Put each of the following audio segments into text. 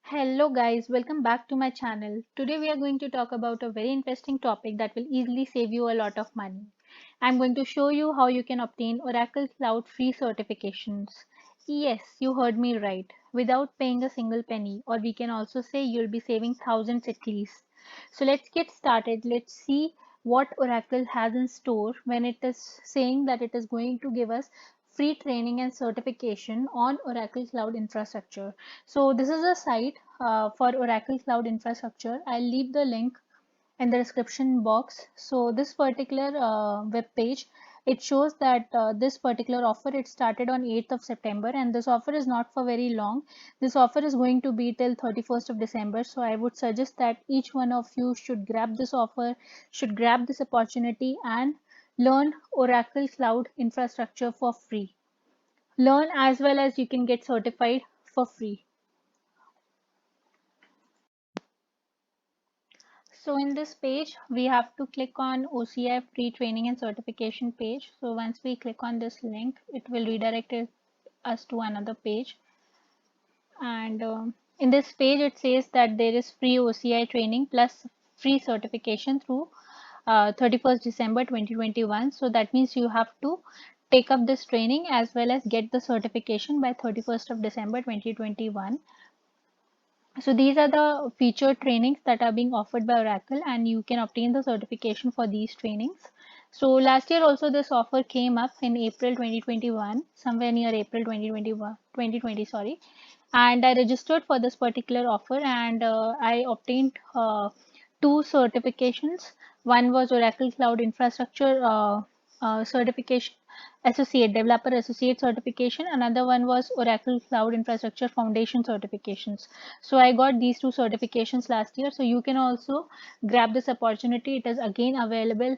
Hello guys, welcome back to my channel. Today we are going to talk about a very interesting topic that will easily save you a lot of money. I'm going to show you how you can obtain Oracle Cloud free certifications. Yes, you heard me right. Without paying a single penny, or we can also say you'll be saving thousands at least. So let's get started. Let's see what Oracle has in store when it is saying that it is going to give us free training and certification on Oracle Cloud Infrastructure. So this is a site for Oracle Cloud Infrastructure. I'll leave the link in the description box. So this particular web page, it shows that this particular offer, it started on 8th of September, and this offer is not for very long. This offer is going to be till 31st of December. So I would suggest that each one of you should grab this offer, should grab this opportunity and learn Oracle Cloud Infrastructure for free. Learn as well as you can get certified for free. So in this page, we have to click on OCI free training and certification page. So once we click on this link, it will redirect us to another page. And in this page, it says that there is free OCI training plus free certification through 31st December 2021. So that means you have to take up this training as well as get the certification by 31st of December 2021. So these are the featured trainings that are being offered by Oracle, and you can obtain the certification for these trainings. So last year also this offer came up in April 2021, somewhere near April 2021, 2020, sorry. And I registered for this particular offer, and I obtained two certifications. One was Oracle Cloud Infrastructure certification associate developer associate certification. Another one was Oracle Cloud Infrastructure Foundation certifications. So I got these two certifications last year. So you can also grab this opportunity. It is again available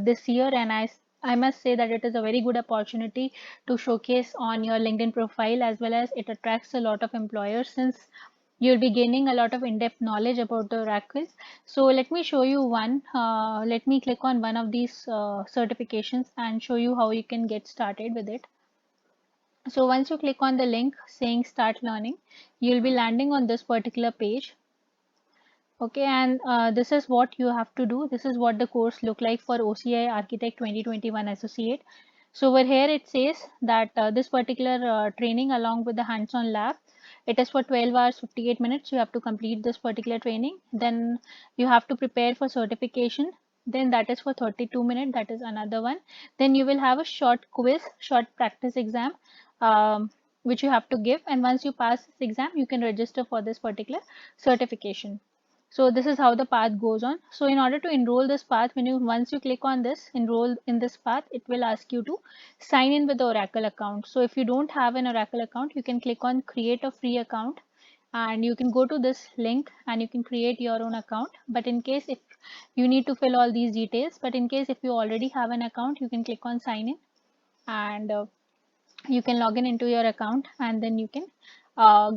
this year, and I must say that it is a very good opportunity to showcase on your LinkedIn profile, as well as it attracts a lot of employers since you'll be gaining a lot of in-depth knowledge about the Oracle. So let me show you one. Let me click on one of these certifications and show you how you can get started with it. So once you click on the link saying start learning, you'll be landing on this particular page. Okay, and this is what you have to do. This is what the course look like for OCI Architect 2021 Associate. So over here it says that this particular training along with the hands-on lab, it is for 12 hours 58 minutes. You have to complete this particular training. Then you have to prepare for certification. Then that is for 32 minutes. That is another one. Then you will have a short quiz, short practice exam, which you have to give. And once you pass this exam, you can register for this particular certification. So this is how the path goes on. So in order to enroll this path, when you once you click on this enroll in this path, it will ask you to sign in with the Oracle account. So if you don't have an Oracle account, you can click on create a free account, and you can go to this link and you can create your own account. But in case if you need to fill all these details, but in case if you already have an account, you can click on sign in, and you can log in into your account, and then you can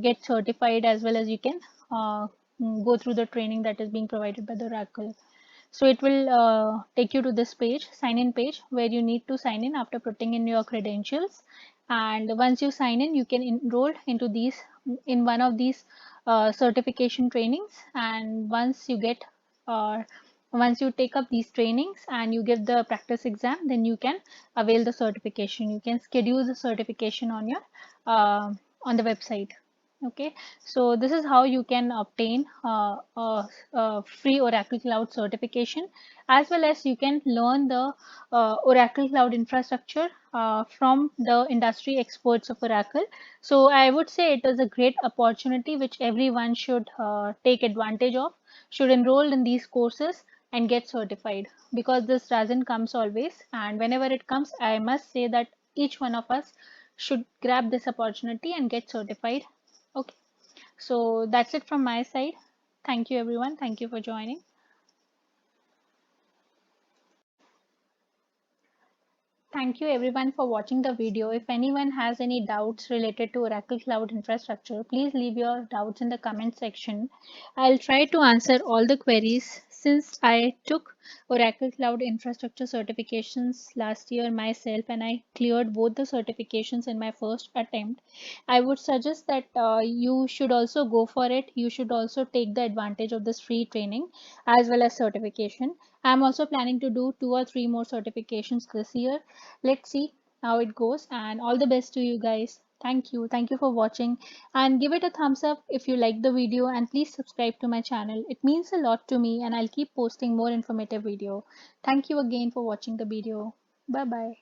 get certified, as well as you can go through the training that is being provided by the Oracle. So it will take you to this page, sign in page, where you need to sign in after putting in your credentials. And once you sign in, you can enroll into these in one of these certification trainings. And once you take up these trainings and you give the practice exam, then you can avail the certification. You can schedule the certification on your on the website. Okay, so this is how you can obtain free Oracle Cloud certification, as well as you can learn the Oracle Cloud infrastructure from the industry experts of Oracle. So I would say it is a great opportunity which everyone should take advantage of, should enroll in these courses and get certified, because this doesn't comes always, and whenever it comes, I must say that each one of us should grab this opportunity and get certified. Okay, so that's it from my side. Thank you everyone. Thank you for joining. Thank you everyone for watching the video. If anyone has any doubts related to Oracle Cloud Infrastructure, please leave your doubts in the comment section. I'll try to answer all the queries since I took Oracle Cloud Infrastructure certifications last year myself and I cleared both the certifications in my first attempt, I would suggest that you should also go for it. You should also take the advantage of this free training as well as certification. I'm also planning to do 2 or 3 more certifications this year. Let's see how it goes, and all the best to you guys. Thank you. Thank you for watching, and give it a thumbs up if you like the video, and please subscribe to my channel. It means a lot to me and I'll keep posting more informative video. Thank you again for watching the video. Bye bye.